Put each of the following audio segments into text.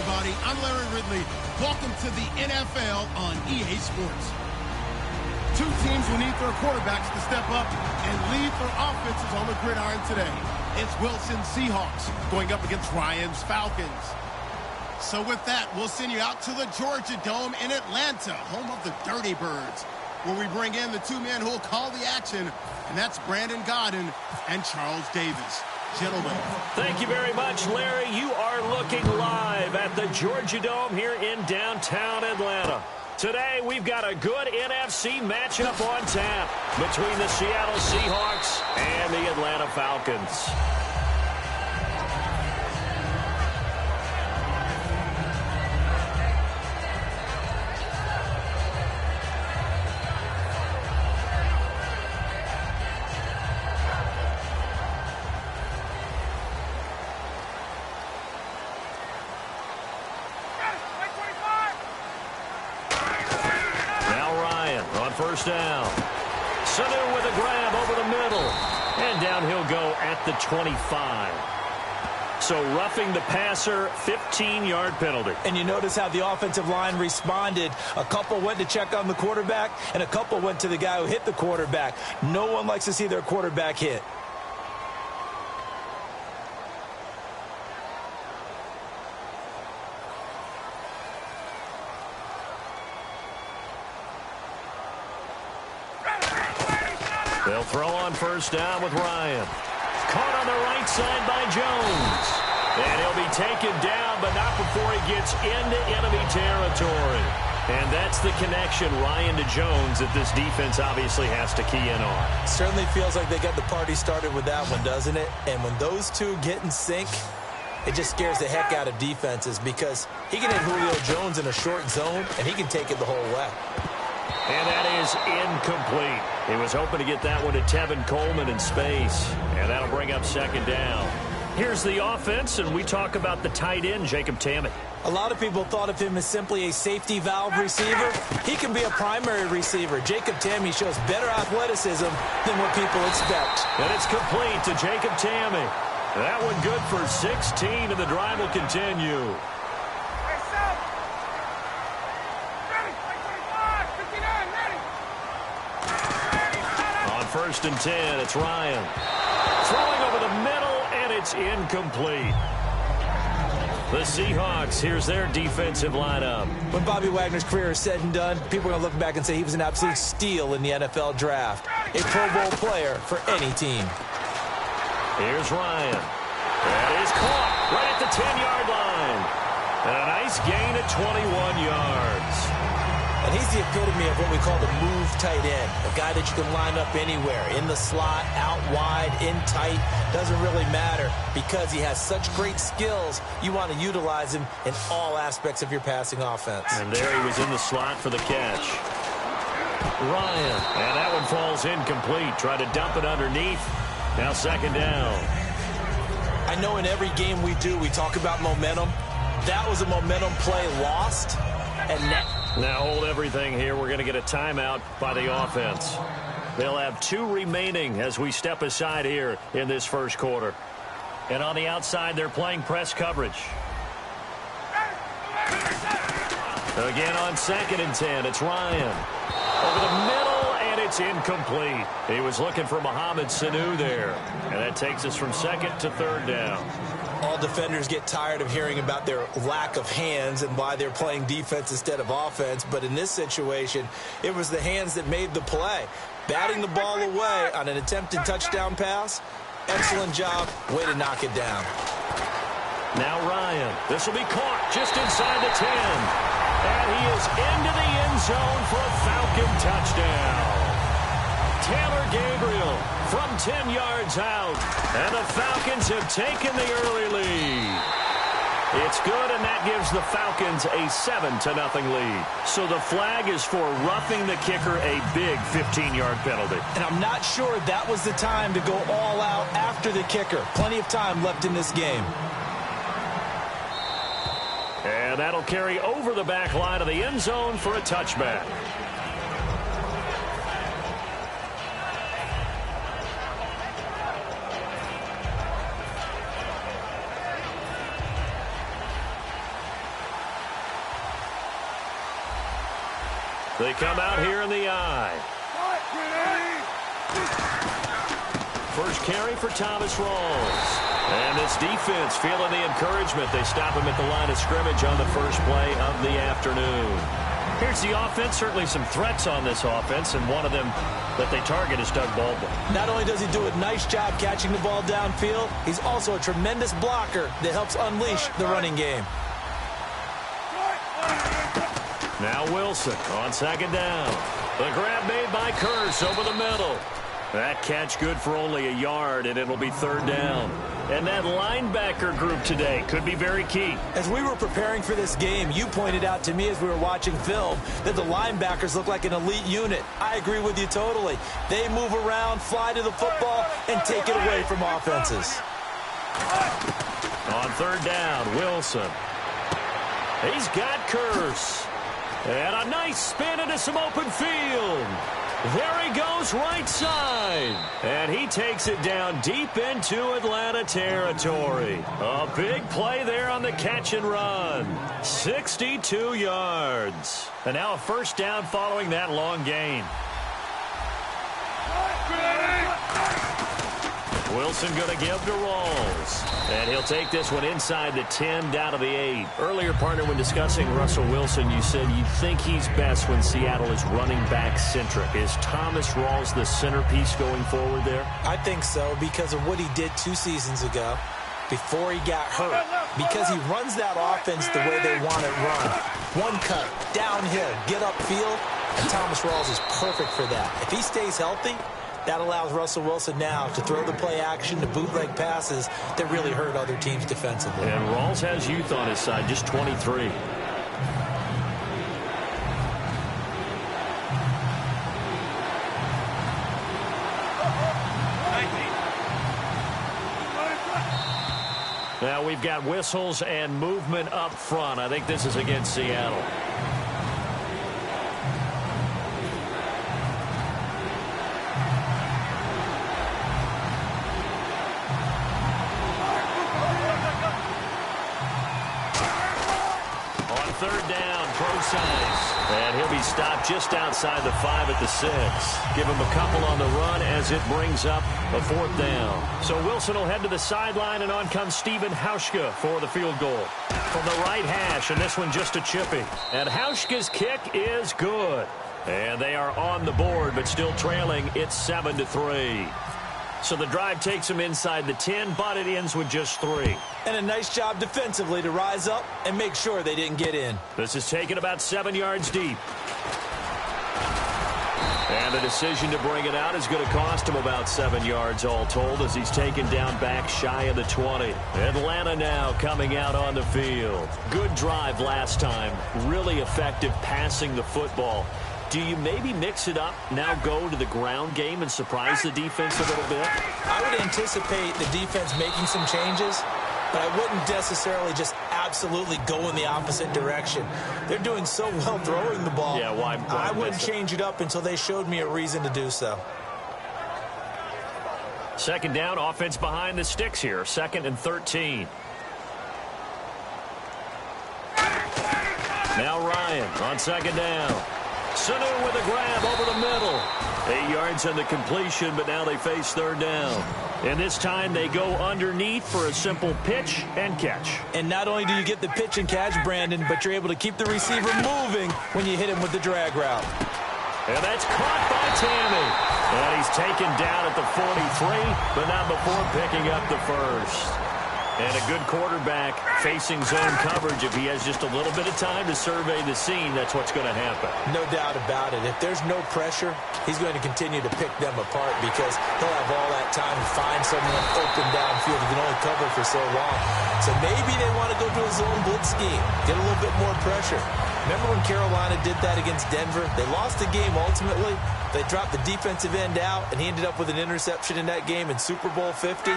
everybody. I'm Larry Ridley. Welcome to the NFL on EA Sports. Two teams will need their quarterbacks to step up and lead their offenses on the gridiron today. It's Wilson's Seahawks going up against Ryan's Falcons. So with that, we'll send you out to the Georgia Dome in Atlanta, home of the Dirty Birds, where we bring in the two men who will call the action, and that's Brandon Godden and Charles Davis. Gentlemen. Thank you very much, Larry. You are looking live at the Georgia Dome here in downtown Atlanta. Today, we've got a good NFC matchup on tap between the Seattle Seahawks and the Atlanta Falcons. First down. Sanu with a grab over the middle. And down he'll go at the 25. So roughing the passer, 15-yard penalty. And you notice how the offensive line responded. A couple went to check on the quarterback, and a couple went to the guy who hit the quarterback. No one likes to see their quarterback hit. They'll throw on first down with Ryan. Caught on the right side by Jones. And he'll be taken down, but not before he gets into enemy territory. And that's the connection, Ryan to Jones, that this defense obviously has to key in on. Certainly feels like they got the party started with that one, doesn't it? And when those two get in sync, it just scares the heck out of defenses because he can hit Julio Jones in a short zone, and he can take it the whole way. And that is incomplete. He was hoping to get that one to Tevin Coleman in space. And that'll bring up second down. Here's the offense, and we talk about the tight end, Jacob Tamme. A lot of people thought of him as simply a safety valve receiver. He can be a primary receiver. Jacob Tamme shows better athleticism than what people expect. And it's complete to Jacob Tamme. That one good for 16, and the drive will continue. First and 10, it's Ryan. Throwing over the middle, and it's incomplete. The Seahawks, here's their defensive lineup. When Bobby Wagner's career is said and done, people are going to look back and say he was an absolute steal in the NFL draft. A Pro Bowl player for any team. Here's Ryan. That is caught right at the 10-yard line. And a nice gain at 21 yards. And he's the epitome of what we call the move tight end, a guy that you can line up anywhere, in the slot, out wide, in tight, doesn't really matter because he has such great skills. You want to utilize him in all aspects of your passing offense. And there he was in the slot for the catch. Ryan, and that one falls incomplete. Try to dump it underneath. Now second down. I know in every game we do, we talk about momentum. That was a momentum play lost, and now hold everything here. We're going to get a timeout by the offense. They'll have 2 remaining as we step aside here in this first quarter. And on the outside, they're playing press coverage. Again on second and 10, it's Ryan. Over the middle, and it's incomplete. He was looking for Mohamed Sanu there. And that takes us from second to third down. All defenders get tired of hearing about their lack of hands and why they're playing defense instead of offense. But in this situation, it was the hands that made the play. Batting the ball away on an attempted touchdown pass. Excellent job. Way to knock it down. Now Ryan. This will be caught just inside the 10. And he is into the end zone for a Falcon touchdown. Taylor Gabriel from 10 yards out. And the Falcons have taken the early lead. It's good, and that gives the Falcons a 7-0 lead. So the flag is for roughing the kicker, a big 15-yard penalty. And I'm not sure that was the time to go all out after the kicker. Plenty of time left in this game. And that'll carry over the back line of the end zone for a touchback. They come out here in the I. First carry for Thomas Rawls. And this defense feeling the encouragement. They stop him at the line of scrimmage on the first play of the afternoon. Here's the offense. Certainly some threats on this offense, and one of them that they target is Doug Baldwin. Not only does he do a nice job catching the ball downfield, he's also a tremendous blocker that helps unleash the running game. Now Wilson on second down. The grab made by Kearse over the middle. That catch good for only a yard, and it'll be third down. And that linebacker group today could be very key. As we were preparing for this game, you pointed out to me as we were watching film that the linebackers look like an elite unit. I agree with you totally. They move around, fly to the football, and take it away from offenses. On third down, Wilson. He's got Kearse. And a nice spin into some open field. There he goes right side. And he takes it down deep into Atlanta territory. A big play there on the catch and run. 62 yards. And now a first down following that long gain. Wilson going to give to Rawls. And he'll take this one inside the 10 down to the 8. Earlier, partner, when discussing Russell Wilson, you said you think he's best when Seattle is running back centric. Is Thomas Rawls the centerpiece going forward there? I think so, because of what he did 2 seasons ago before he got hurt. Because he runs that offense the way they want it run. One cut, downhill, get upfield, and Thomas Rawls is perfect for that. If he stays healthy, that allows Russell Wilson now to throw the play action, to bootleg passes that really hurt other teams defensively. And Rawls has youth on his side, just 23. Now we've got whistles and movement up front. I think this is against Seattle. Third down, Procise. And he'll be stopped just outside the 5 at the 6. Give him a couple on the run as it brings up a fourth down. So Wilson will head to the sideline, and on comes Stephen Hauschka for the field goal. From the right hash, and this one just a chippy. And Hauschka's kick is good. And they are on the board, but still trailing. It's 7-3. So the drive takes them inside the 10, but it ends with just 3. And a nice job defensively to rise up and make sure they didn't get in. This is taken about 7 yards deep. And the decision to bring it out is going to cost him about 7 yards all told, as he's taken down back shy of the 20. Atlanta now coming out on the field. Good drive last time. Really effective passing the football. Do you maybe mix it up, now go to the ground game and surprise the defense a little bit? I would anticipate the defense making some changes, but I wouldn't necessarily just absolutely go in the opposite direction. They're doing so well throwing the ball. Yeah, why I wouldn't change it up until they showed me a reason to do so. Second down, offense behind the sticks here. 2nd and 13. Now Ryan on second down. Sanu with a grab over the middle. 8 yards on the completion, but now they face third down. And this time they go underneath for a simple pitch and catch. And not only do you get the pitch and catch, Brandon, but you're able to keep the receiver moving when you hit him with the drag route. And that's caught by Tammy. And he's taken down at the 43, but not before picking up the first. And a good quarterback facing zone coverage. If he has just a little bit of time to survey the scene, that's what's going to happen. No doubt about it. If there's no pressure, he's going to continue to pick them apart because he'll have all that time to find someone open downfield. He can only cover for so long. So maybe they want to go to a zone blitz scheme, get a little bit more pressure. Remember when Carolina did that against Denver? They lost the game ultimately. They dropped the defensive end out, and he ended up with an interception in that game in Super Bowl 50.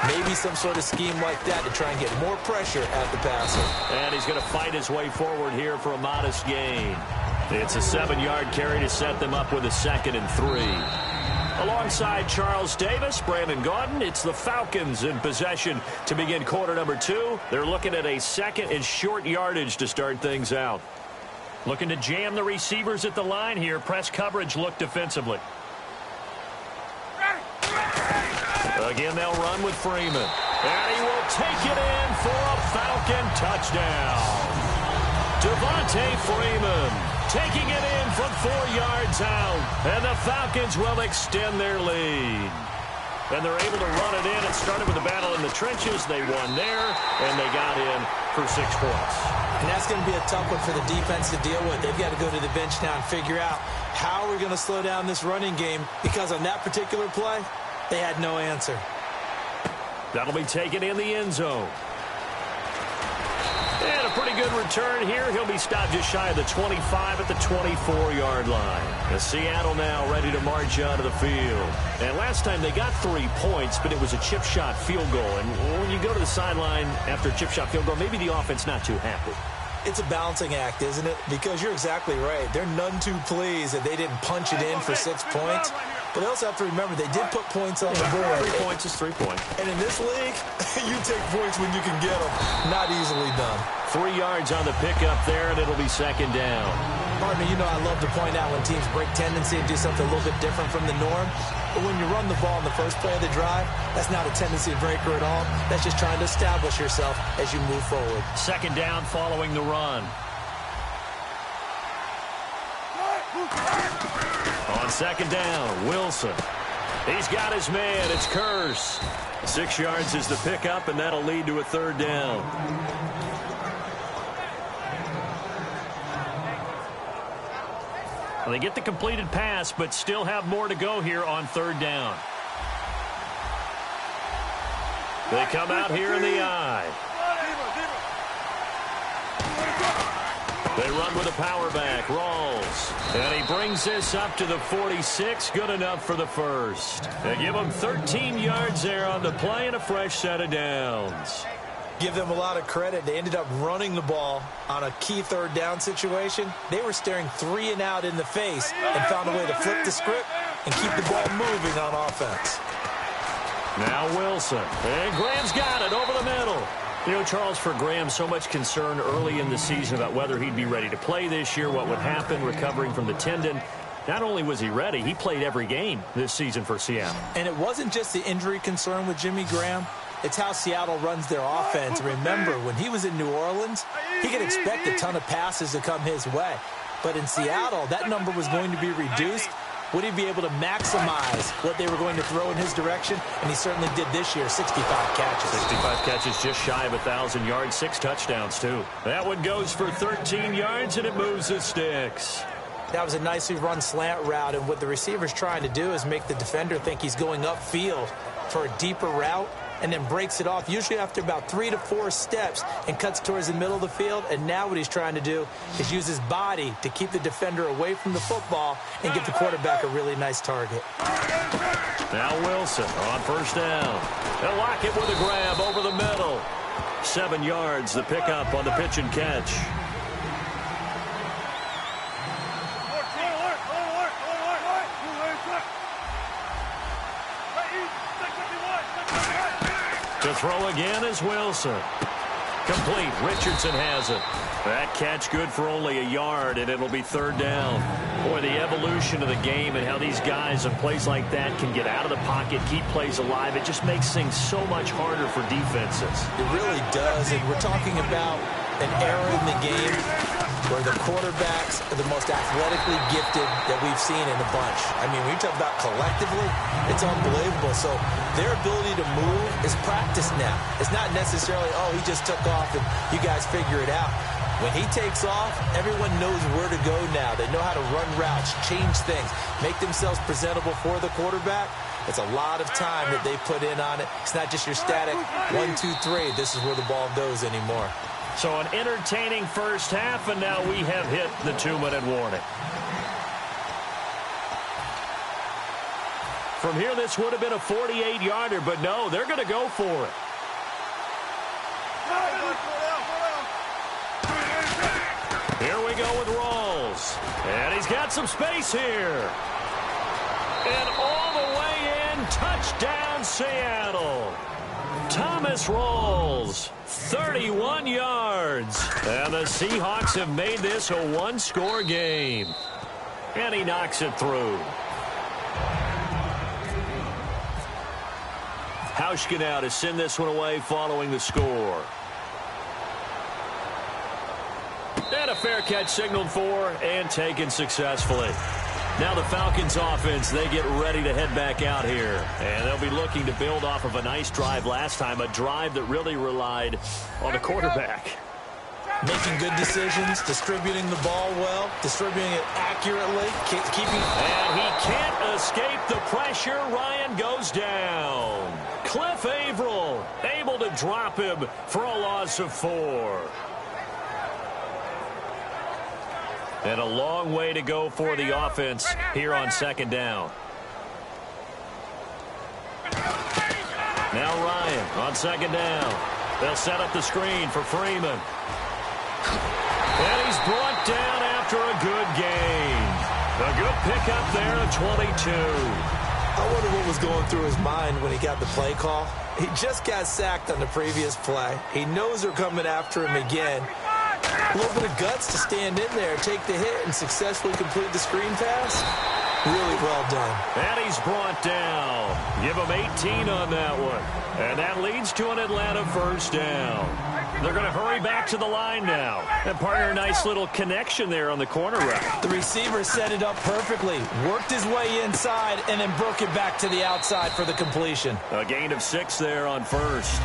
Maybe some sort of scheme like that to try and get more pressure at the passer. And he's going to fight his way forward here for a modest gain. It's a 7-yard carry to set them up with a 2nd and 3. Alongside Charles Davis, Brandon Gaudin, it's the Falcons in possession to begin quarter number 2. They're looking at a 2nd and short yardage to start things out. Looking to jam the receivers at the line here. Press coverage look defensively. Again, they'll run with Freeman. And he will take it in for a Falcon touchdown. Devontae Freeman taking it in from 4 yards out. And the Falcons will extend their lead. And they're able to run it in. It started with a battle in the trenches. They won there, and they got in for 6 points. And that's going to be a tough one for the defense to deal with. They've got to go to the bench now and figure out how we're going to slow down this running game, because on that particular play, they had no answer. That'll be taken in the end zone. And a pretty good return here. He'll be stopped just shy of the 25 at the 24-yard line. And Seattle now ready to march out of the field. And last time they got 3 points, but it was a chip shot field goal. And when you go to the sideline after a chip shot field goal, maybe the offense not too happy. It's a balancing act, isn't it? Because you're exactly right. They're none too pleased that they didn't punch it in for 6 points. But they also have to remember they did put points on the board. 3 points is 3 points. And in this league, you take points when you can get them. Not easily done. 3 yards on the pickup there, and it'll be second down. Pardon me, you know I love to point out when teams break tendency and do something a little bit different from the norm. But when you run the ball in the first play of the drive, that's not a tendency breaker at all. That's just trying to establish yourself as you move forward. Second down following the run. On second down, Wilson. He's got his man. It's Curse. 6 yards is the pickup, and that'll lead to a third down. Well, they get the completed pass, but still have more to go here on third down. They come out here in the eye. They run with a power back, Rawls. And he brings this up to the 46, good enough for the first. They give him 13 yards there on the play and a fresh set of downs. Give them a lot of credit. They ended up running the ball on a key third down situation. They were staring 3 and out in the face and found a way to flip the script and keep the ball moving on offense. Now Wilson. And Graham's got it over the middle. You know, Charles, for Graham, so much concern early in the season about whether he'd be ready to play this year, what would happen recovering from the tendon. Not only was he ready, he played every game this season for Seattle. And it wasn't just the injury concern with Jimmy Graham. It's how Seattle runs their offense. Remember, when he was in New Orleans, he could expect a ton of passes to come his way. But in Seattle, that number was going to be reduced. Would he be able to maximize what they were going to throw in his direction? And he certainly did this year, 65 catches. 65 catches, just shy of 1,000 yards, 6 touchdowns, too. That one goes for 13 yards, and it moves the sticks. That was a nicely run slant route, and what the receiver's trying to do is make the defender think he's going upfield for a deeper route, and then breaks it off, usually after about 3 to 4 steps, and cuts towards the middle of the field. And now what he's trying to do is use his body to keep the defender away from the football and give the quarterback a really nice target. Now Wilson on first down. They'll lock it with a grab over the middle. 7 yards, the pickup on the pitch and catch. To throw again is Wilson. Complete. Richardson has it. That catch good for only a yard, and it'll be third down. Boy, the evolution of the game and how these guys in plays like that can get out of the pocket, keep plays alive, it just makes things so much harder for defenses. It really does, and we're talking about an era in the game where the quarterbacks are the most athletically gifted that we've seen in a bunch. I mean, when you talk about collectively, it's unbelievable. So their ability to move is practiced now. It's not necessarily, oh, he just took off and you guys figure it out. When he takes off, everyone knows where to go now. They know how to run routes, change things, make themselves presentable for the quarterback. It's a lot of time that they put in on it. It's not just your static 1, 2, 3. This is where the ball goes anymore. So an entertaining first half, and now we have hit the 2-minute warning. From here, this would have been a 48-yarder, but no, they're going to go for it. Here we go with Rawls. And he's got some space here. And all the way in, touchdown Seattle. Thomas rolls 31 yards. And the Seahawks have made this a one-score game. And he knocks it through. Hauschka now to send this one away following the score. And a fair catch signaled for and taken successfully. Now the Falcons offense, they get ready to head back out here. And they'll be looking to build off of a nice drive last time, a drive that really relied on the quarterback. Making good decisions, distributing the ball well, distributing it accurately, keeping... And he can't escape the pressure. Ryan goes down. Cliff Averill able to drop him for a loss of 4. And a long way to go for the offense here on second down. Now Ryan on second down. They'll set up the screen for Freeman. And he's brought down after a good gain. A good pickup there at 22. I wonder what was going through his mind when he got the play call. He just got sacked on the previous play. He knows they're coming after him again. A little bit of guts to stand in there, take the hit, and successfully complete the screen pass. Really well done. And he's brought down. Give him 18 on that one. And that leads to an Atlanta first down. They're going to hurry back to the line now. And partner, a nice little connection there on the corner route. The receiver set it up perfectly, worked his way inside, and then broke it back to the outside for the completion. A gain of 6 there on first.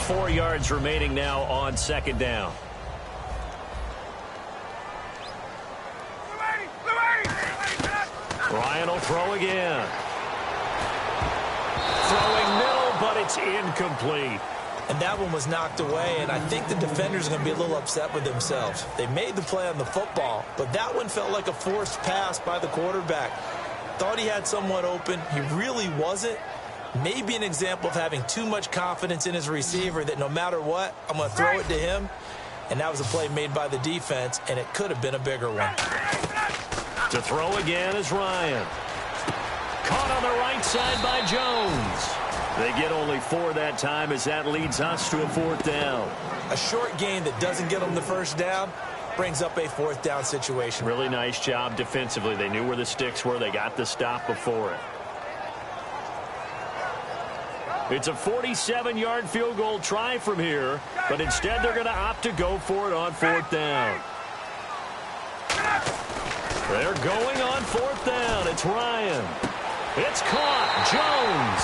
Four yards remaining now on second down. Ryan will throw again. Throwing middle, but it's incomplete. And that one was knocked away, and I think the defenders are going to be a little upset with themselves. They made the play on the football, but that one felt like a forced pass by the quarterback. Thought he had someone open. He really wasn't. Maybe an example of having too much confidence in his receiver that no matter what, I'm going to throw it to him. And that was a play made by the defense, and it could have been a bigger one. To throw again is Ryan. Caught on the right side by Jones. They get only 4 that time as that leads us to a 4th down. A short gain that doesn't get them the first down brings up a 4th down situation. Really nice job defensively. They knew where the sticks were. They got the stop before it. It's a 47-yard field goal try from here, but instead they're going to opt to go for it on 4th down. They're going on 4th down. It's Ryan. It's caught. Jones.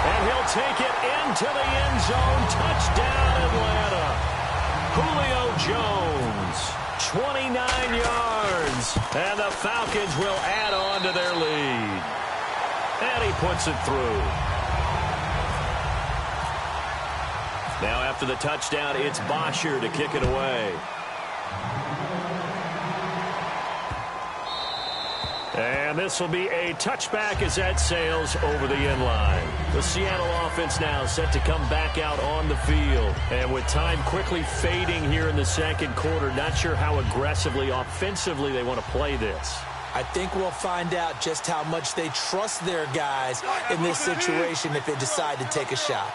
And he'll take it into the end zone. Touchdown, Atlanta. Julio Jones. 29 yards. And the Falcons will add on to their lead. And he puts it through. Now after the touchdown, it's Bosher to kick it away. And this will be a touchback as that sails over the end line. The Seattle offense now set to come back out on the field. And with time quickly fading here in the second quarter, not sure how aggressively, offensively they want to play this. I think we'll find out just how much they trust their guys in this situation if they decide to take a shot.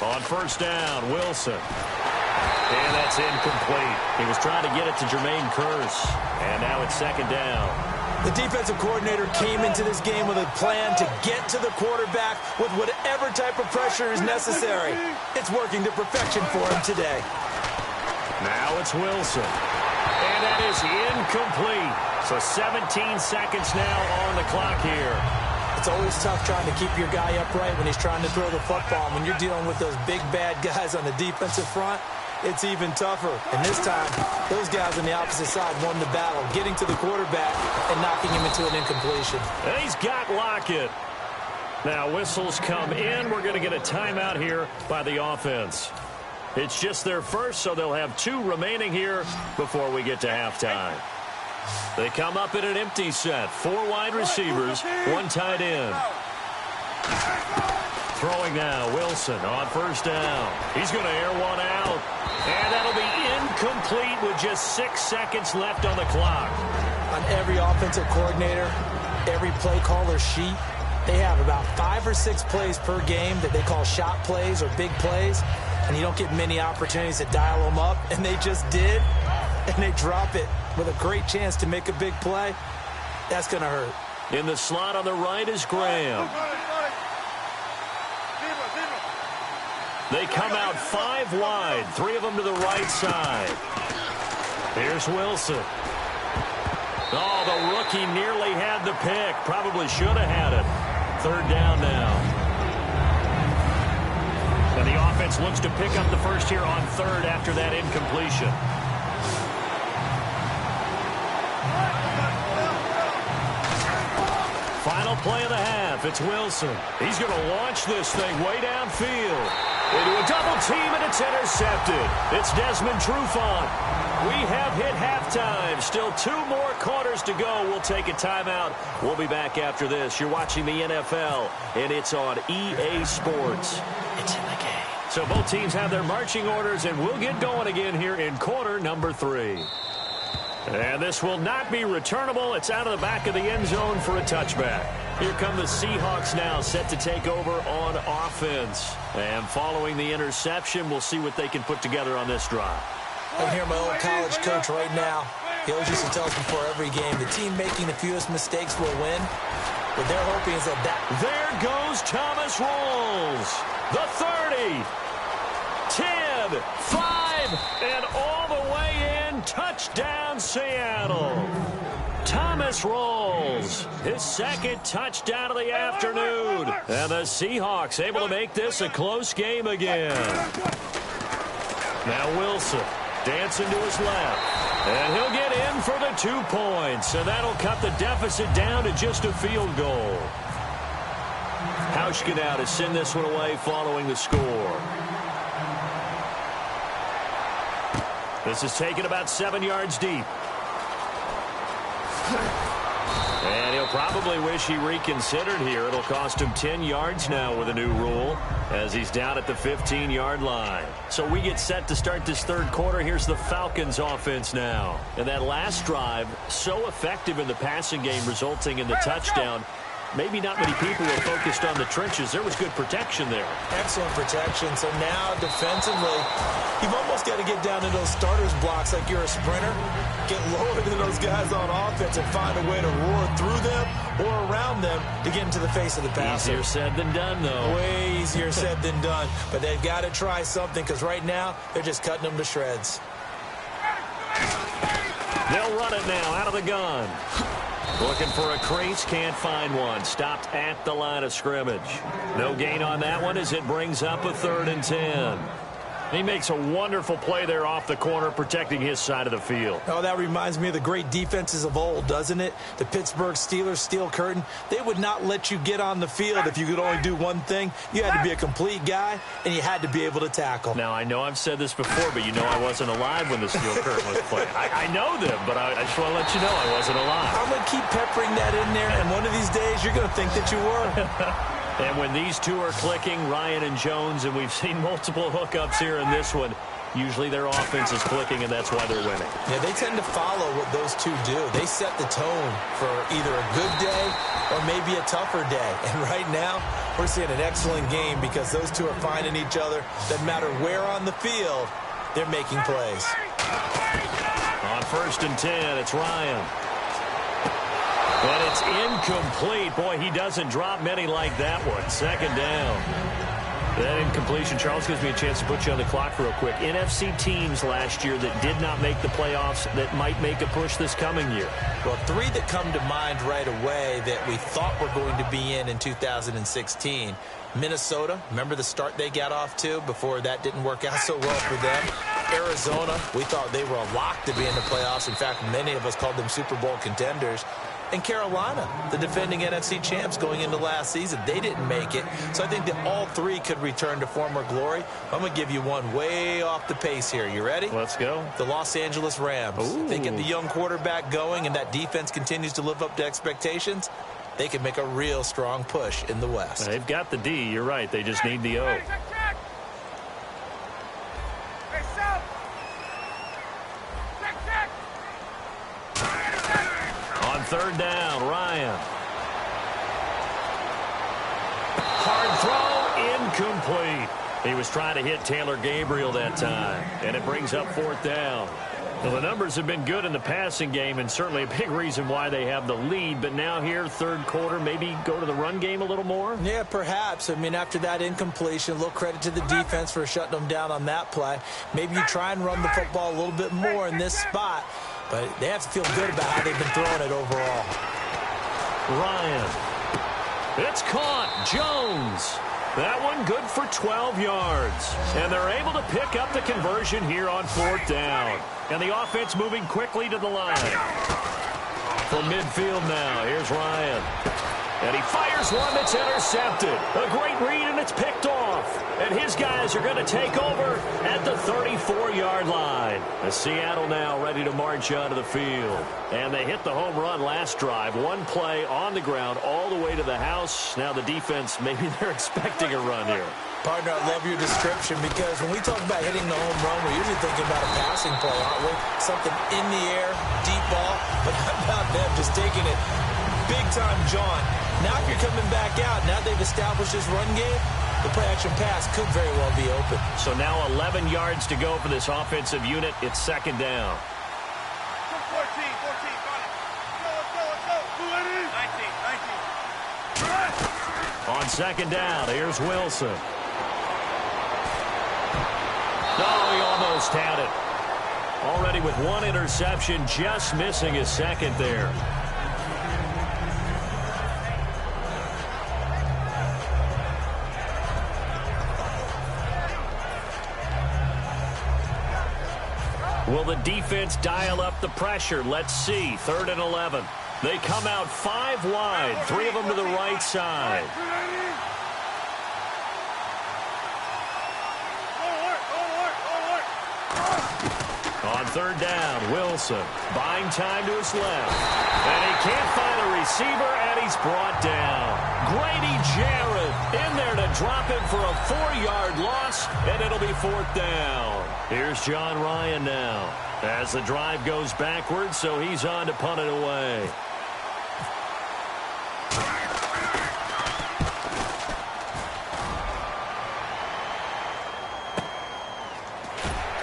On first down, Wilson. And that's incomplete. He was trying to get it to Jermaine Kearse. And now it's second down. The defensive coordinator came into this game with a plan to get to the quarterback with whatever type of pressure is necessary. It's working to perfection for him today. Now it's Wilson. And that is incomplete. So 17 seconds now on the clock here. It's always tough trying to keep your guy upright when he's trying to throw the football. When you're dealing with those big, bad guys on the defensive front, it's even tougher. And this time, those guys on the opposite side won the battle, getting to the quarterback and knocking him into an incompletion. And he's got Lockett. Now whistles come in. We're going to get a timeout here by the offense. It's just their first, so they'll have 2 remaining here before we get to halftime. They come up in an empty set. 4 wide receivers, 1 tight end. Throwing now, Wilson on first down. He's going to air one out. And that'll be incomplete with just 6 seconds left on the clock. On every offensive coordinator, every play caller sheet, they have about 5 or 6 plays per game that they call shot plays or big plays, and you don't get many opportunities to dial them up, and they just did, and they drop it with a great chance to make a big play. That's going to hurt. In the slot on the right is Graham. They come out 5 wide, 3 of them to the right side. Here's Wilson. Oh, the rookie nearly had the pick. Probably should have had it. 3rd down now. And the offense looks to pick up the first here on 3rd after that incompletion. Final play of the half. It's Wilson. He's going to launch this thing way downfield. Into a double team, and it's intercepted. It's Desmond Trufant. We have hit halftime. Still 2 more quarters to go. We'll take a timeout. We'll be back after this. You're watching the NFL, and it's on EA Sports. It's in the game. So both teams have their marching orders, and we'll get going again here in quarter number 3. And this will not be returnable. It's out of the back of the end zone for a touchback. Here come the Seahawks now, set to take over on offense. And following the interception, we'll see what they can put together on this drive. I hear my old college coach right now. He always used to tell us before every game, the team making the fewest mistakes will win. What they're hoping is that There goes Thomas Rolls. The 30, 10, 5, and all the way in. Touchdown, Seattle. Thomas Rolls, his 2nd touchdown of the afternoon. And the Seahawks able to make this a close game again. Now Wilson dancing to his left. And he'll get in for the 2 points. And that'll cut the deficit down to just a field goal. Hauschka now to send this one away following the score. This is taken about 7 yards deep. And he'll probably wish he reconsidered here. It'll cost him 10 yards now with a new rule as he's down at the 15-yard line. So we get set to start this 3rd quarter. Here's the Falcons offense now. And that last drive, so effective in the passing game, resulting in the touchdown. Maybe not many people were focused on the trenches. There was good protection there. excellent protection. So now defensively, you've almost got to get down to those starters blocks like you're a sprinter. Get lower than those guys on offense and find a way to roar through them or around them to get into the face of the passer. Easier said than done, though. Way easier said than done. But they've got to try something because right now they're just cutting them to shreds. They'll run it now out of the gun. Looking for a crease, can't find one. Stopped at the line of scrimmage. No gain on that one as it brings up a 3rd and 10. He makes a wonderful play there off the corner, protecting his side of the field. Oh, that reminds me of the great defenses of old, doesn't it? The Pittsburgh Steelers steel curtain. They would not let you get on the field if you could only do one thing. You had to be a complete guy, and you had to be able to tackle. Now, I know I've said this before, but you know I wasn't alive when the steel curtain was played. I know them, but I just want to let you know I wasn't alive. I'm going to keep peppering that in there, and one of these days you're going to think that you were. And when these two are clicking, Ryan and Jones, and we've seen multiple hookups here in this one, usually their offense is clicking, and that's why they're winning. Yeah, they tend to follow what those two do. They set the tone for either a good day or maybe a tougher day. And right now, we're seeing an excellent game because those two are finding each other. Doesn't matter where on the field, they're making plays. On 1st and 10, it's Ryan. But it's incomplete. Boy, he doesn't drop many like that one. 2nd down. That incompletion, Charles, gives me a chance to put you on the clock real quick. NFC teams last year that did not make the playoffs that might make a push this coming year. Well, 3 that come to mind right away that we thought were going to be in 2016. Minnesota, remember the start they got off to before that didn't work out so well for them. Arizona, we thought they were a lock to be in the playoffs. In fact, many of us called them Super Bowl contenders. And Carolina, the defending NFC champs going into last season, they didn't make it. So I think that all 3 could return to former glory. I'm going to give you one way off the pace here. You ready? Let's go. The Los Angeles Rams. Ooh. They get the young quarterback going and that defense continues to live up to expectations. They can make a real strong push in the West. They've got the D. You're right. They just need the O. third down. Ryan. Hard throw, incomplete. He was trying to hit Taylor Gabriel that time, and it brings up fourth down. Well, the numbers have been good in the passing game, and certainly a big reason why they have the lead. But now here, third quarter, maybe go to the run game a little more? Yeah, perhaps. I mean, after that incompletion, a little credit to the defense for shutting them down on that play. Maybe you try and run the football a little bit more in this spot. But they have to feel good about how they've been throwing it overall. Ryan. It's caught. Jones. That one good for 12 yards. And they're able to pick up the conversion here on fourth down. And the offense moving quickly to the line. From midfield now, here's Ryan. And he fires one that's intercepted. A great read, and it's picked off. And his guys are going to take over at the 34-yard line. As Seattle now ready to march onto the field. And they hit the home run last drive. One play on the ground all the way to the house. Now the defense, maybe they're expecting a run here. Partner, I love your description because when we talk about hitting the home run, we're usually thinking about a passing play, aren't we? Something in the air, deep ball. But how about them just taking it big-time jaunt? Now if you're coming back out, now they've established this run game, the play-action pass could very well be open. So now 11 yards to go for this offensive unit. It's second down. 14, got it. Let's go. 19. On second down, here's Wilson. No, he almost had it. Already with one interception, just missing his second there. Will the defense dial up the pressure? Let's see. 3rd and 11. They come out 5 wide, 3 of them to the right side. On 3rd down, Wilson buying time to his left. And he can't find a receiver, and he's brought down. Grady Jarrett in there to drop him for a 4-yard loss, and it'll be 4th down. Here's John Ryan now as the drive goes backwards, so he's on to punt it away.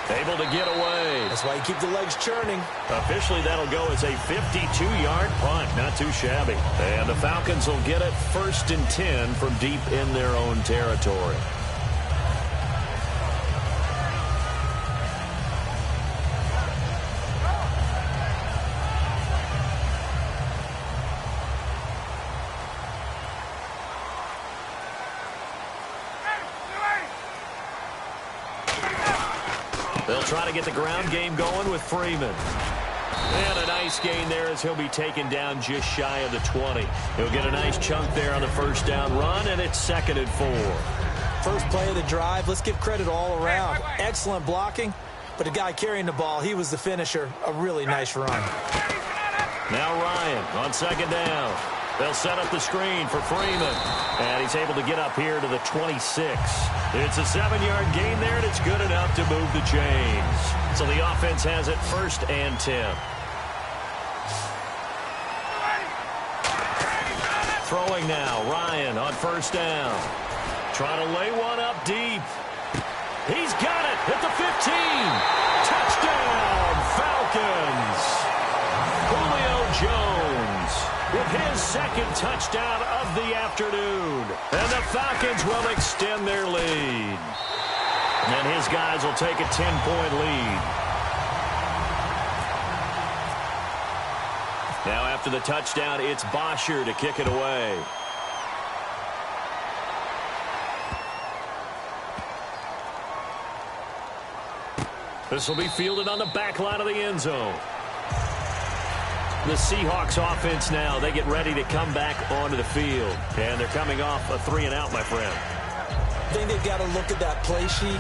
Able to get away. That's why you keep the legs churning. Officially, that'll go as a 52-yard punt. Not too shabby. And the Falcons will get it 1st and 10 from deep in their own territory. They'll try to get the ground game going with Freeman. And a nice gain there as he'll be taken down just shy of the 20. He'll get a nice chunk there on the 1st down run, and it's 2nd and 4. First play of the drive, let's give credit all around. Excellent blocking, but the guy carrying the ball, he was the finisher. A really nice run. Now Ryan on 2nd down. They'll set up the screen for Freeman. And he's able to get up here to the 26. It's a 7-yard gain there, and it's good enough to move the chains. So the offense has it 1st and 10. Throwing now, Ryan on 1st down. Trying to lay one up deep. He's got it at the 15. Touchdown, Falcons. Julio Jones with his 2nd touchdown of the afternoon. And the Falcons will extend their lead. And his guys will take a 10-point lead. Now after the touchdown, it's Bosher to kick it away. This will be fielded on the back line of the end zone. The Seahawks offense now, they get ready to come back onto the field. And they're coming off a 3-and-out, my friend. I think they've got to look at that play sheet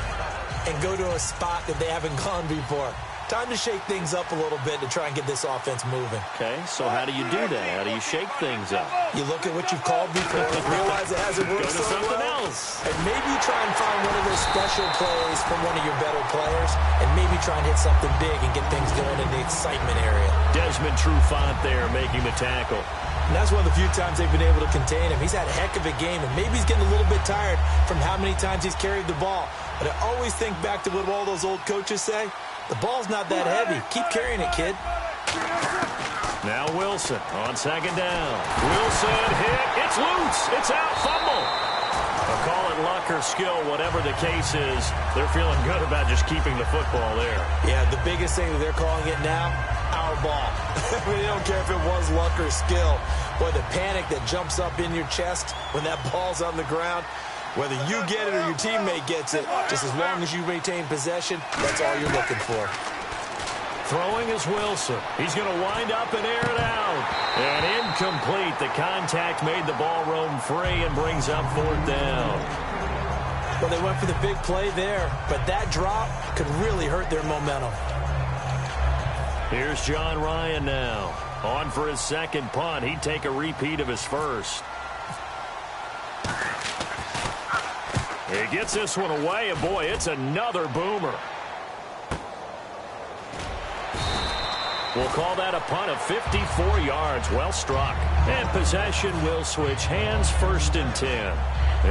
and go to a spot that they haven't gone before. Time to shake things up a little bit to try and get this offense moving. Okay, so how do you do that? How do you shake things up? You look at what you've called before, realize it hasn't worked Go to so something well, else. and maybe try and find one of those special plays from one of your better players, and maybe try and hit something big and get things going in the excitement area. Desmond Trufant there making the tackle. And that's one of the few times they've been able to contain him. He's had a heck of a game, and maybe he's getting a little bit tired from how many times he's carried the ball. But I always think back to what all those old coaches say. The ball's not that heavy. Keep carrying it, kid. Now Wilson on second down. Wilson hit. It's loose. It's out. Fumble. I'll call it luck or skill, whatever the case is. They're feeling good about just keeping the football there. Yeah, the biggest thing that they're calling it now, our ball. They don't care if it was luck or skill. Boy, the panic that jumps up in your chest when that ball's on the ground, whether you get it or your teammate gets it, just as long as you retain possession, that's all you're looking for. Throwing is Wilson. He's going to wind up and air it out. And incomplete. The contact made the ball roam free and brings up fourth down. Well, they went for the big play there, but that drop could really hurt their momentum. Here's John Ryan now. On for his second punt. He'd take a repeat of his first. He gets this one away, and boy, it's another boomer. We'll call that a punt of 54 yards. Well struck. And possession will switch hands, 1st and 10.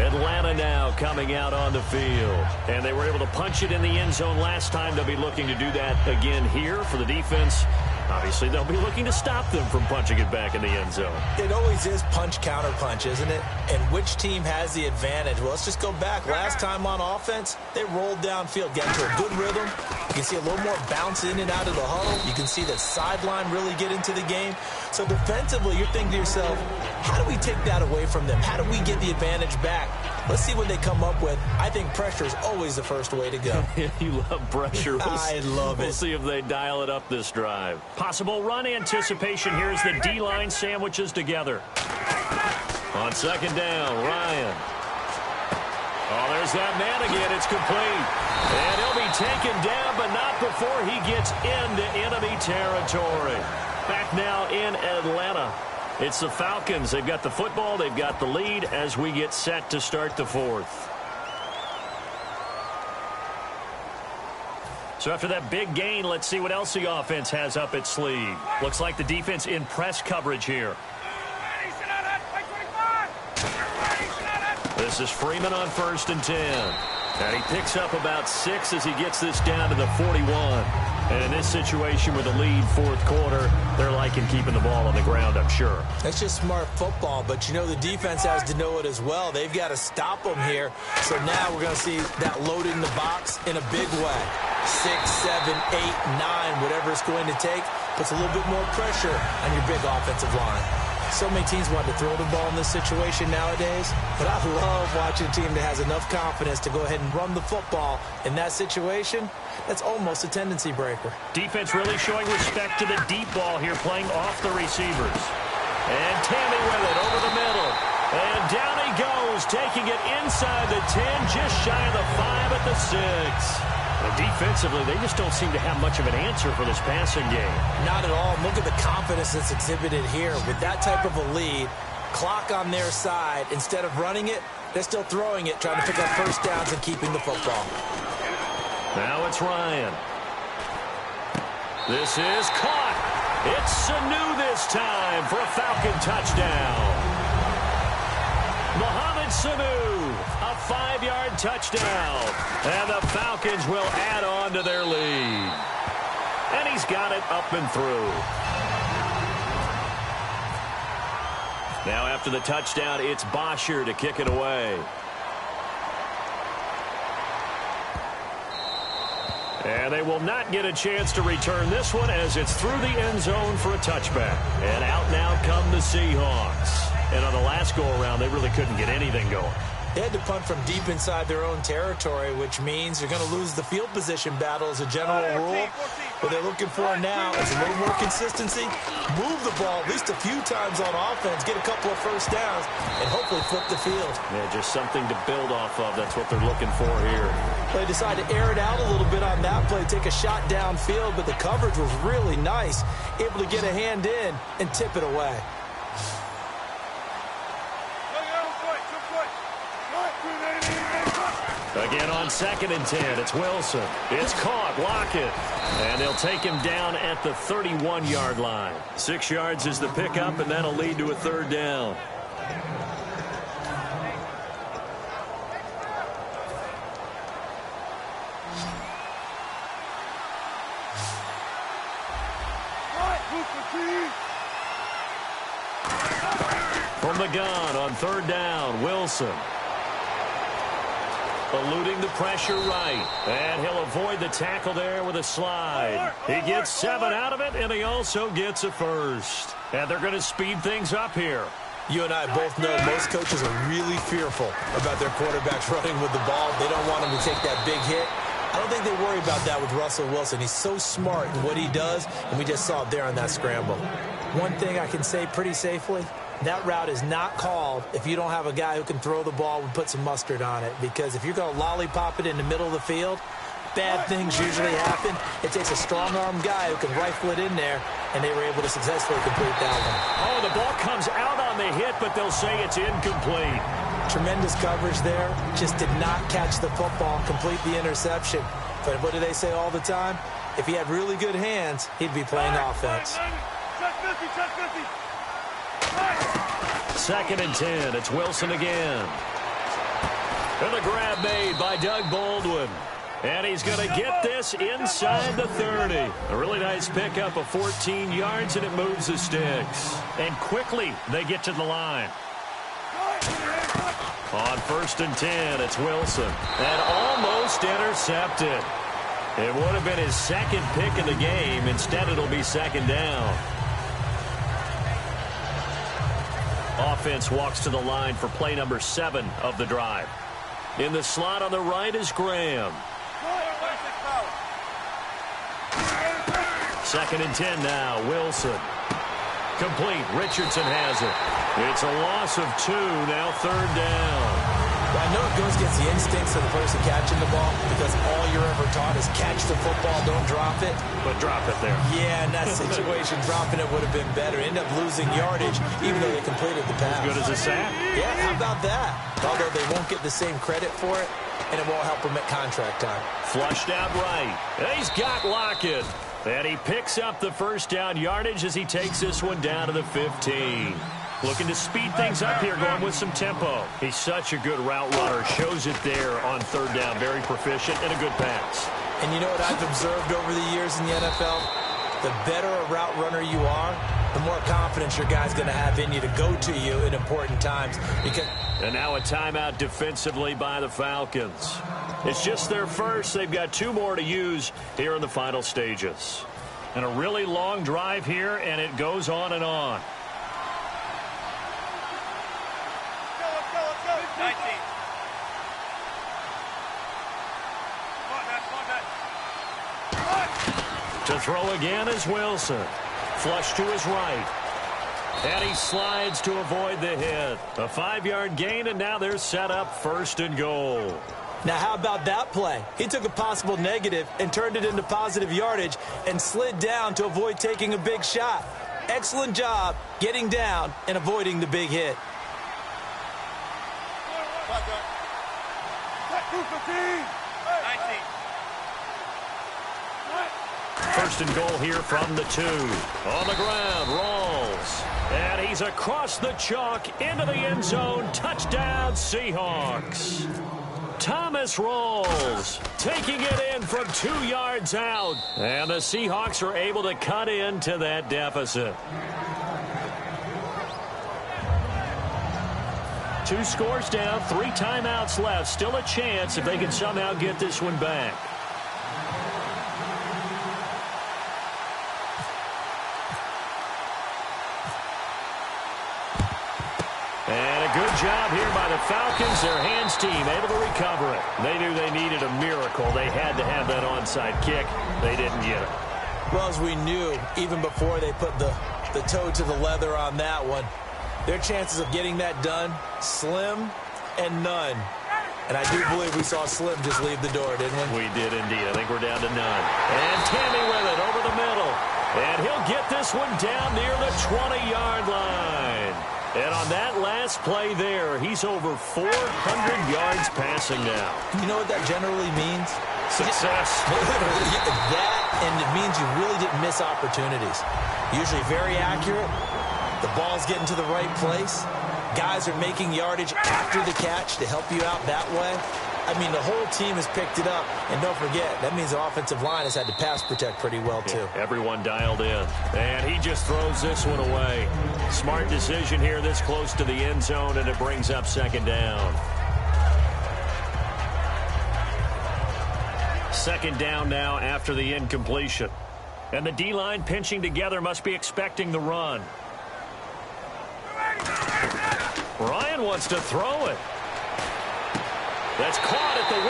Atlanta now coming out on the field. And they were able to punch it in the end zone last time. They'll be looking to do that again here for the defense. Obviously, they'll be looking to stop them from punching it back in the end zone. It always is punch-counter-punch, isn't it? And which team has the advantage? Well, let's just go back. Last time on offense, they rolled downfield, got into a good rhythm. You can see a little more bounce in and out of the huddle. You can see that sideline really get into the game. So defensively, you're thinking to yourself, how do we take that away from them? How do we get the advantage back? Let's see what they come up with. I think pressure is always the first way to go. You love pressure. I love it. We'll see if they dial it up this drive. Possible run anticipation here as the D-line sandwiches together. On second down, Ryan. Oh, there's that man again. It's complete. And he'll be taken down, but not before he gets into enemy territory. Back now in Atlanta. It's the Falcons. They've got the football. They've got the lead as we get set to start the fourth. So after that big gain, let's see what else the offense has up its sleeve. Looks like the defense in press coverage here. This is Freeman on 1st and 10. And he picks up about 6 as he gets this down to the 41. And in this situation with a lead 4th quarter, they're liking keeping the ball on the ground, I'm sure. That's just smart football, but you know the defense has to know it as well. They've got to stop them here. So now we're going to see that loaded in the box in a big way. 6, 7, 8, 9, whatever it's going to take, puts a little bit more pressure on your big offensive line. So many teams want to throw the ball in this situation nowadays, but I love watching a team that has enough confidence to go ahead and run the football in that situation. That's almost a tendency breaker. Defense really showing respect to the deep ball here, playing off the receivers. And Tammy with it over the middle. And down he goes, taking it inside the 10, just shy of the 5 at the 6. And defensively, they just don't seem to have much of an answer for this passing game. Not at all. Look at the confidence that's exhibited here. With that type of a lead, clock on their side, instead of running it, they're still throwing it, trying to pick up first downs and keeping the football. Now it's Ryan. This is caught. It's Sanu this time for a Falcon touchdown. Mohamed Sanu, a 5-yard touchdown. And the Falcons will add on to their lead. And he's got it up and through. Now after the touchdown, it's Bosher to kick it away. And they will not get a chance to return this one as it's through the end zone for a touchback. And out now come the Seahawks. And on the last go-around, they really couldn't get anything going. They had to punt from deep inside their own territory, which means you're going to lose the field position battle as a general rule. What they're looking for now is a little more consistency, move the ball at least a few times on offense, get a couple of first downs, and hopefully flip the field. Yeah, just something to build off of. That's what they're looking for here. They decided to air it out a little bit on that play, take a shot downfield, but the coverage was really nice, able to get a hand in and tip it away. Again on 2nd and 10, it's Wilson. It's caught, Lockett. And they'll take him down at the 31-yard line. 6 yards is the pickup, and that'll lead to a 3rd down. From the gun on 3rd down, Wilson. Eluding the pressure right. And he'll avoid the tackle there with a slide. He gets 7 out of it, and he also gets a first. And they're going to speed things up here. You and I both know most coaches are really fearful about their quarterbacks running with the ball. They don't want him to take that big hit. I don't think they worry about that with Russell Wilson. He's so smart in what he does, and we just saw it there on that scramble. One thing I can say pretty safely, that route is not called if you don't have a guy who can throw the ball and put some mustard on it. Because if you're going to lollipop it in the middle of the field, bad things usually happen. It takes a strong-arm guy who can rifle it in there, and they were able to successfully complete that one. Oh, the ball comes out on the hit, but they'll say it's incomplete. Tremendous coverage there. Just did not catch the football, complete the interception. But what do they say all the time? If he had really good hands, he'd be playing offense. 2nd and 10, it's Wilson again. And the grab made by Doug Baldwin. And he's going to get this inside the 30. A really nice pickup of 14 yards, and it moves the sticks. And quickly, they get to the line. On 1st and 10, it's Wilson. And almost intercepted. It would have been his 2nd pick in the game. Instead, it'll be 2nd down. Offense walks to the line for play number 7 of the drive. In the slot on the right is Graham. 2nd and 10 now, Wilson. Complete, Richardson has it. It's a loss of 2, now 3rd down. Well, I know it goes against the instincts of the person catching the ball because all you're ever taught is catch the football, don't drop it. But drop it there. Yeah, in that situation, dropping it would have been better. End up losing yardage, even though they completed the pass. As good as a sack? Yeah, how about that? Although they won't get the same credit for it, and it won't help them at contract time. Flushed out right. And he's got Lockett. And he picks up the 1st down yardage as he takes this one down to the 15. Looking to speed things up here, going with some tempo. He's such a good route runner. Shows it there on 3rd down. Very proficient and a good pass. And you know what I've observed over the years in the NFL? The better a route runner you are, the more confidence your guy's going to have in you to go to you in important times. And now a timeout defensively by the Falcons. It's just their first. They've got 2 more to use here in the final stages. And a really long drive here, and it goes on and on. To throw again is Wilson. Flush to his right. And he slides to avoid the hit. A 5-yard gain, and now they're set up 1st and goal. Now, how about that play? He took a possible negative and turned it into positive yardage and slid down to avoid taking a big shot. Excellent job getting down and avoiding the big hit. 1st and goal here from the 2. On the ground, Rawls. And he's across the chalk into the end zone. Touchdown, Seahawks. Thomas Rawls taking it in from 2 yards out. And the Seahawks are able to cut into that deficit. 2 scores down, 3 timeouts left. Still a chance if they can somehow get this one back. And a good job here by the Falcons. Their hands team able to recover it. They knew they needed a miracle. They had to have that onside kick. They didn't get it. Well, as we knew, even before they put the toe to the leather on that one, their chances of getting that done, slim and none. And I do believe we saw Slim just leave the door, didn't we? We did indeed. I think we're down to none. And Tammy with it over the middle. And he'll get this one down near the 20-yard line. And on that last play there, he's over 400 yards passing now. You know what that generally means? Success. That, and it means you really didn't miss opportunities. Usually very accurate. The ball's getting to the right place. Guys are making yardage after the catch to help you out that way. I mean, the whole team has picked it up. And don't forget, that means the offensive line has had to pass protect pretty well, too. Yeah, everyone dialed in. And he just throws this one away. Smart decision here this close to the end zone, and it brings up second down. Second down now after the incompletion. And the D-line pinching together must be expecting the run. Ryan wants to throw it. That's caught at the 1.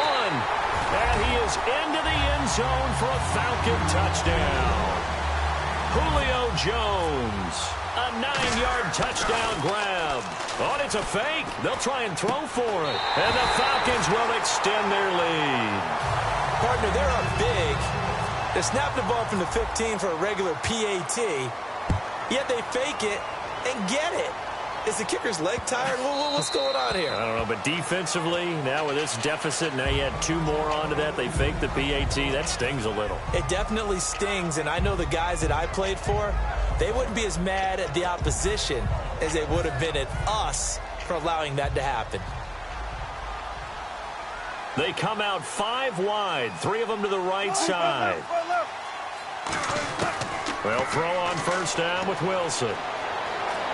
And he is into the end zone for a Falcon touchdown. Julio Jones, a 9-yard touchdown grab. Oh, and it's a fake. They'll try and throw for it. And the Falcons will extend their lead. Partner, they're up big. They snapped the ball from the 15 for a regular PAT, yet they fake it and get it. Is the kicker's leg tired? What's going on here? I don't know, but defensively, now with this deficit, now you add 2 more onto that. They fake the PAT. That stings a little. It definitely stings, and I know the guys that I played for, they wouldn't be as mad at the opposition as they would have been at us for allowing that to happen. They come out 5 wide, 3 of them to the right side. They'll throw on first down with Wilson.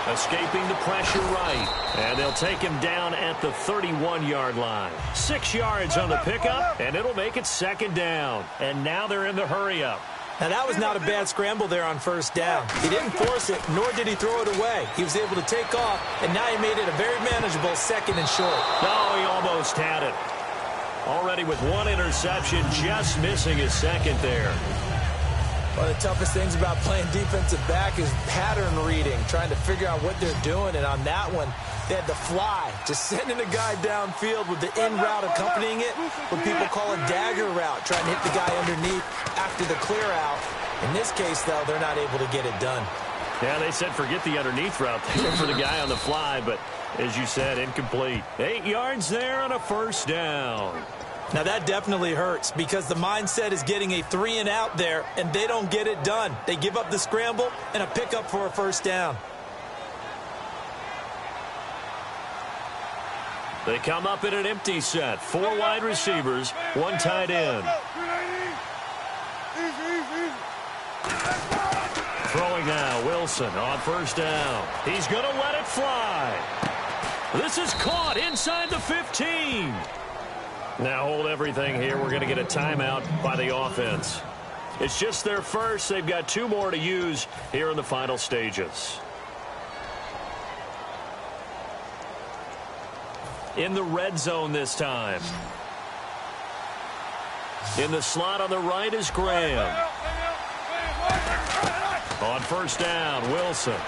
Escaping the pressure right. And they'll take him down at the 31-yard line. 6 yards on the pickup, and it'll make it second down. And now they're in the hurry-up. Now, that was not a bad scramble there on first down. He didn't force it, nor did he throw it away. He was able to take off, and now he made it a very manageable second and short. Oh, he almost had it. Already with 1 interception, just missing his second there. One of the toughest things about playing defensive back is pattern reading, trying to figure out what they're doing. And on that one, they had to fly, just sending a guy downfield with the in route accompanying it, what people call a dagger route, trying to hit the guy underneath after the clear out. In this case, though, they're not able to get it done. Yeah, they said forget the underneath route for the guy on the fly, but as you said, incomplete. 8 yards there on a first down. Now, that definitely hurts because the mindset is getting a 3 and out there, and they don't get it done. They give up the scramble and a pickup for a first down. They come up in an empty set. 4 wide receivers, 1 tight end. Throwing now, Wilson on first down. He's going to let it fly. This is caught inside the 15. Now hold everything here. We're going to get a timeout by the offense. It's just their first. They've got 2 more to use here in the final stages. In the red zone this time. In the slot on the right is Graham. On first down, Wilson.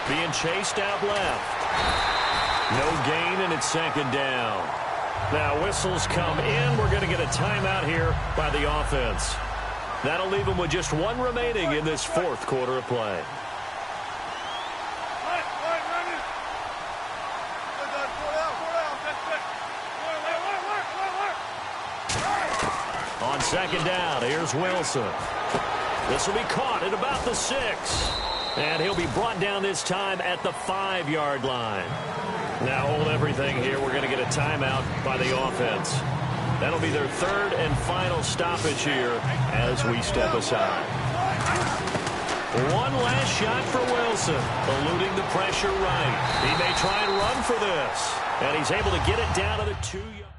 Being chased out left. No gain, and it's second down. Now whistles come in. We're going to get a timeout here by the offense. That'll leave them with just 1 remaining in this 4th quarter of play. On second down, here's Wilson. This will be caught at about the 6. And he'll be brought down this time at the 5-yard line. Now hold everything here. We're going to get a timeout by the offense. That'll be their 3rd and final stoppage here as we step aside. 1 last shot for Wilson, eluding the pressure right. He may try and run for this. And he's able to get it down to the 2-yard.